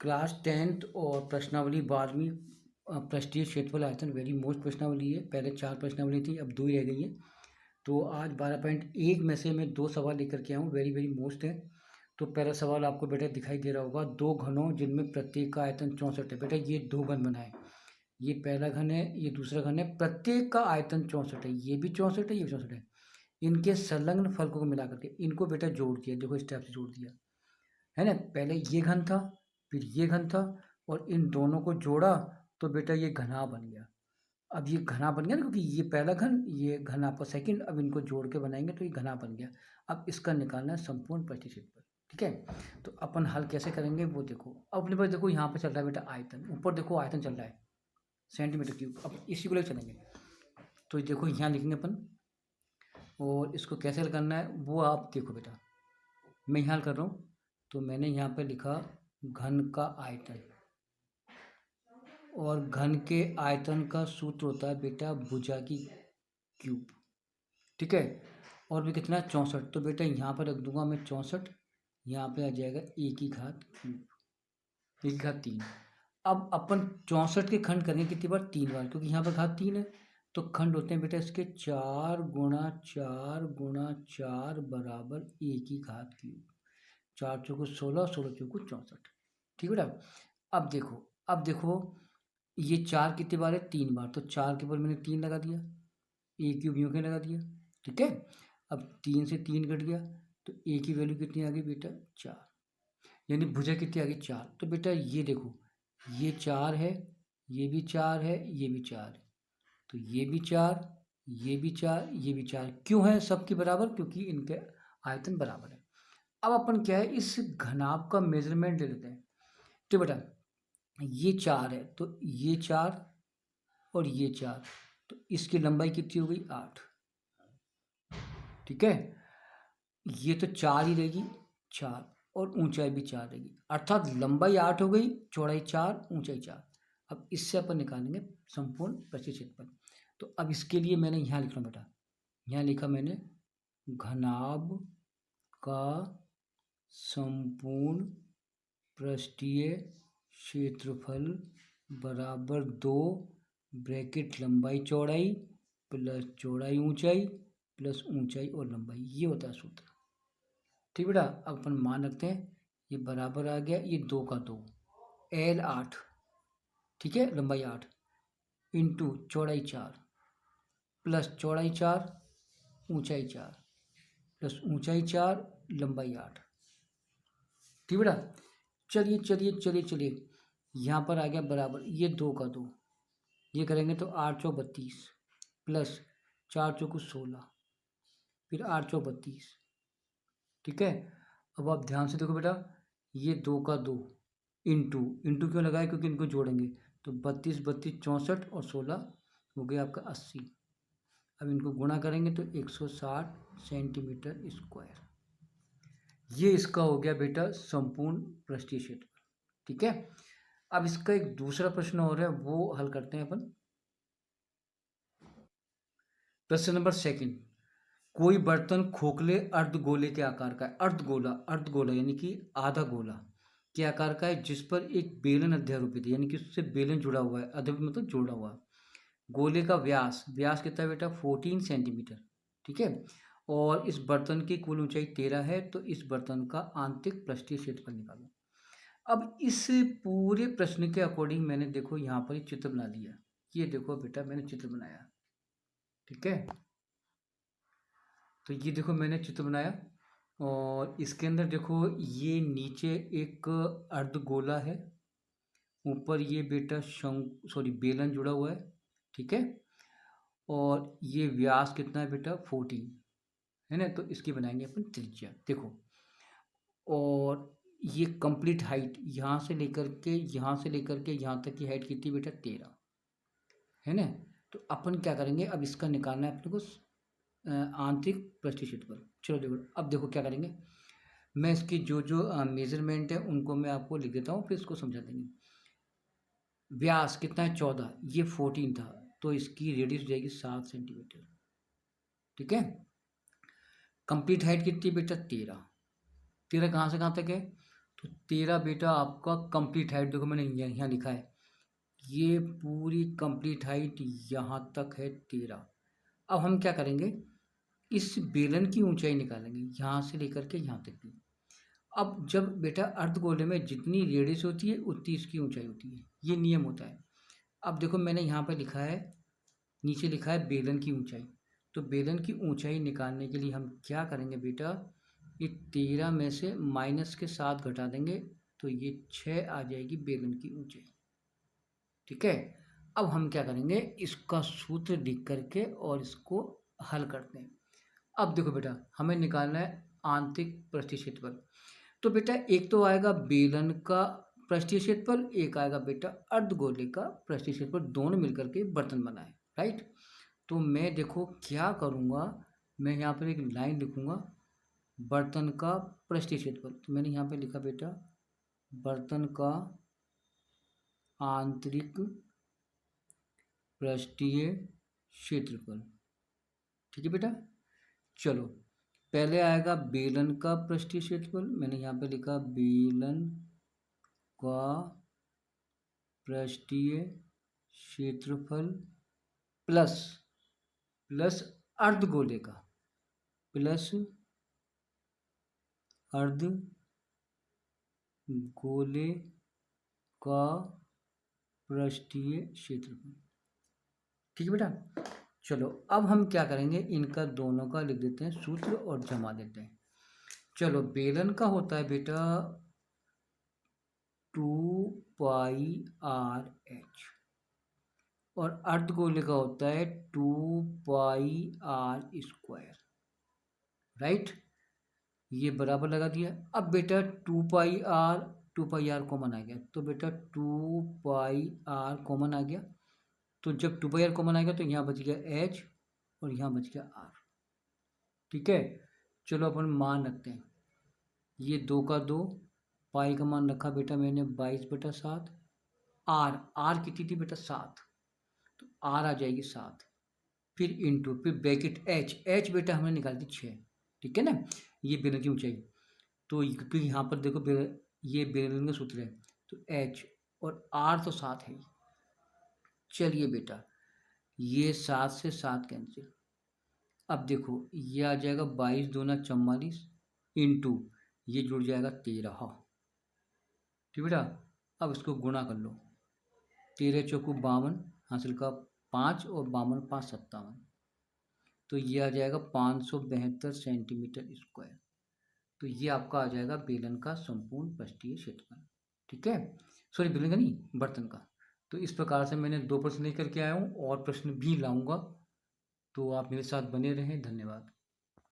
Class 10th और प्रश्नावली 12वीं पृष्ठीय क्षेत्रफल आयतन वेरी मोस्ट प्रश्नावली है। पहले 4 प्रश्नावली थी, अब 2 ही रह गई है। तो आज 12.1 में से मैं 2 सवाल लेकर के आया हूँ, वेरी वेरी मोस्ट है। तो पहला सवाल आपको बेटा दिखाई दे रहा होगा, 2 घनों जिनमें प्रत्येक का आयतन 64 है। बेटा ये 2 घन बनाए, ये पहला घन है, ये दूसरा घन है, प्रत्येक का आयतन 64 है, ये भी 64 है, ये भी 64 है। इनके संलग्न फलकों को मिला करके इनको बेटा जोड़ दिया, देखो इस टाइप से जोड़ दिया है ना। पहले ये घन था, फिर ये घन था, और इन दोनों को जोड़ा तो बेटा ये घना बन गया। अब ये घना बन गया ना, क्योंकि ये पहला घन, ये घन आपका सेकंड, अब इनको जोड़ के बनाएंगे तो ये घना बन गया। अब इसका निकालना है संपूर्ण पृष्ठीय क्षेत्रफल, ठीक है। तो अपन हल कैसे करेंगे वो देखो। अब अपने पास देखो यहाँ पे चल रहा है बेटा आयतन, ऊपर देखो आयतन चल रहा है सेंटीमीटर क्यूब। अब इसी को लेकर चलेंगे, तो देखो यहाँ लिखेंगे अपन, और इसको कैसे हल करना है वो आप देखो बेटा। मैं यहाँ हल कर रहा हूँ, तो मैंने यहाँ पे लिखा घन का आयतन, और घन के आयतन का सूत्र होता है बेटा भुजा की क्यूब, ठीक है। और भी कितना 64, तो बेटा यहाँ पर रख दूंगा मैं 64, यहाँ पे आ जाएगा ए की घात क्यूब, ए की घात 3। अब अपन 64 के खंड करेंगे कितनी बार, 3 बार, क्योंकि यहाँ पर घात 3 है। तो खंड होते हैं बेटा इसके 4 गुणा 4 गुणा 4 बराबर ए की घात क्यूब। 4 चौको 16, 16 चौको 64, ठीक है बेटा। अब देखो ये 4 कितनी बार है, 3 बार, तो 4 के ऊपर मैंने 3 लगा दिया, ए क्यूब यूँ के लगा दिया, ठीक है। अब 3 से 3 कट गया, तो ए की वैल्यू कितनी आ गई बेटा 4, यानी भुजा कितनी आ गई 4। तो बेटा ये देखो, ये 4 है, ये भी 4 है, ये भी 4 है, तो ये भी 4, ये भी 4, ये भी 4, क्यों है सबके बराबर, क्योंकि इनके आयतन बराबर है। अब अपन क्या है, इस घनाभ का मेजरमेंट ले लेते हैं। तो बेटा ये 4 है, तो ये 4 और ये 4, तो इसकी लंबाई कितनी हो गई 8, ठीक है। ये तो 4 ही रहेगी, 4, और ऊंचाई भी 4 रहेगी, अर्थात लंबाई 8 हो गई, चौड़ाई 4, ऊंचाई 4। अब इससे अपन निकालेंगे संपूर्ण पृष्ठीय क्षेत्रफल। तो अब इसके लिए मैंने यहाँ लिख रहा हूँ बेटा, यहाँ लिखा मैंने घनाभ का संपूर्ण पृष्ठीय क्षेत्रफल बराबर 2 ब्रैकेट लंबाई चौड़ाई प्लस चौड़ाई ऊंचाई प्लस ऊंचाई और लंबाई, ये होता है सूत्र, ठीक बेटा। अब अपन मान रखते हैं, ये बराबर आ गया, ये 2 का 2, L 8, ठीक है, लंबाई 8 इंटू चौड़ाई 4 प्लस चौड़ाई 4 ऊंचाई 4 प्लस ऊंचाई 4 लंबाई 8, ठीक बेटा। चलिए चलिए चलिए चलिए, यहाँ पर आ गया बराबर, ये 2 का 2, ये करेंगे तो 8 चौ 32 प्लस 4 चौको 16, फिर 8 चौ 32, ठीक है। अब आप ध्यान से देखो बेटा, ये 2 का 2 इंटू इंटू क्यों लगाया, क्योंकि इनको जोड़ेंगे, तो 32 32 64 और 16 हो गया आपका 80। अब इनको गुणा करेंगे तो 160 सेंटीमीटर स्क्वायर, ये इसका हो गया बेटा संपूर्ण पृष्ठीय क्षेत्रफल, ठीक है। अब इसका एक दूसरा प्रश्न और है, वो हल करते हैं अपन। प्रश्न नंबर 2, कोई बर्तन खोखले अर्धगोले के आकार का है, अर्धगोला यानी कि आधा गोला के आकार का है, जिस पर एक बेलन अध्यारोपित है, यानी कि उससे बेलन जुड़ा हुआ है, अध्यारोपित मतलब जोड़ा हुआ है। गोले का व्यास कितना है बेटा 14 सेंटीमीटर, ठीक है। और इस बर्तन की कुल ऊंचाई 13 है, तो इस बर्तन का आंतरिक पृष्ठीय क्षेत्रफल निकालो। अब इस पूरे प्रश्न के अकॉर्डिंग मैंने देखो यहाँ पर एक चित्र बना दिया, ये देखो बेटा मैंने चित्र बनाया, ठीक है। तो ये देखो मैंने चित्र बनाया, और इसके अंदर देखो ये नीचे एक अर्धगोला है, ऊपर ये बेटा बेलन जुड़ा हुआ है, ठीक है। और ये व्यास कितना है बेटा 14 है ना, तो इसकी बनाएंगे अपन त्रिज्या, देखो। और ये कंप्लीट हाइट यहाँ से लेकर के यहाँ तक की हाइट कितनी बेटा 13 है ना। तो अपन क्या करेंगे, अब इसका निकालना है अपने को आंतरिक पृष्ठीय क्षेत्रफल। चलो देखो, अब देखो क्या करेंगे, मैं इसकी जो जो मेजरमेंट है उनको मैं आपको लिख देता हूँ, फिर इसको समझा देंगे। व्यास कितना है 14, ये 14 था, तो इसकी रेडियस हो जाएगी 7 सेंटीमीटर, ठीक है। कंप्लीट हाइट कितनी बेटा 13, 13 कहाँ से कहाँ तक है, तो 13 बेटा आपका कंप्लीट हाइट, देखो मैंने यहाँ लिखा है, ये पूरी कंप्लीट हाइट यहाँ तक है 13। अब हम क्या करेंगे, इस बेलन की ऊंचाई निकालेंगे यहाँ से लेकर के यहाँ तक की। अब जब बेटा अर्धगोले में जितनी रेडियस होती है उतनी इसकी ऊंचाई होती है, ये नियम होता है। अब देखो मैंने यहाँ पे लिखा है, नीचे लिखा है बेलन की ऊंचाई। तो बेलन की ऊंचाई निकालने के लिए हम क्या करेंगे बेटा, ये 13 में से माइनस के 7 घटा देंगे, तो ये 6 आ जाएगी बेलन की ऊंचाई। ठीक है, अब हम क्या करेंगे, इसका सूत्र लिख करके और इसको हल करते हैं। अब देखो बेटा हमें निकालना है आंतरिक पृष्ठीय क्षेत्रफल। तो बेटा एक तो आएगा बेलन का पृष्ठीय क्षेत्रफल, एक आएगा बेटा अर्धगोले का पृष्ठीय क्षेत्रफल, दोनों मिलकर के बर्तन बनाए, राइट। तो मैं देखो क्या करूँगा, मैं यहाँ पर एक लाइन लिखूँगा, बर्तन का पृष्ठीय क्षेत्रफल। तो मैंने यहाँ पे लिखा बेटा बर्तन का आंतरिक पृष्ठीय क्षेत्रफल। ठीक है बेटा, चलो पहले आएगा बेलन का पृष्ठीय क्षेत्रफल, मैंने यहाँ पे लिखा बेलन का पृष्ठीय क्षेत्रफल प्लस अर्धगोले का, प्लस अर्धगोले का पृष्ठीय क्षेत्रफल। ठीक है बेटा, चलो अब हम क्या करेंगे, इनका दोनों का लिख देते हैं सूत्र और जमा देते हैं। चलो बेलन का होता है बेटा 2πr/h और अर्धगोले का होता है 2πr², राइट। ये बराबर लगा दिया। अब बेटा 2πr कॉमन आ गया, तो बेटा 2πr कॉमन आ गया, तो जब 2πr कॉमन आएगा तो यहाँ बच गया h और यहाँ बच गया r। ठीक है, चलो अपन मान रखते हैं, ये 2 का 2, पाई का मान रखा बेटा मैंने 22/7, r कितनी थी बेटा 7, तो r आ जाएगी 7, फिर इंटू, फिर ब्रैकेट h बेटा हमने निकाल दी 6। ठीक है ना, ये बेलन की ऊंचाई। तो क्योंकि यहाँ पर देखो ये बेलन का सूत्र है, तो h और r तो 7 है। चलिए बेटा ये 7 से 7 कैंसिल, अब देखो ये आ जाएगा 22 दूना 44 इंटू ये जुड़ जाएगा 13। ठीक बेटा, अब इसको गुणा कर लो, 13 चौकू 52, हासिल का 5 और 52 5 57, तो ये आ जाएगा 572 सेंटीमीटर स्क्वायर। तो ये आपका आ जाएगा बेलन का संपूर्ण पृष्ठीय क्षेत्रफल। ठीक है, सॉरी बेलन का नहीं, बर्तन का। तो इस प्रकार से मैंने 2 प्रश्न लेकर के आया हूँ और प्रश्न भी लाऊंगा, तो आप मेरे साथ बने रहें। धन्यवाद।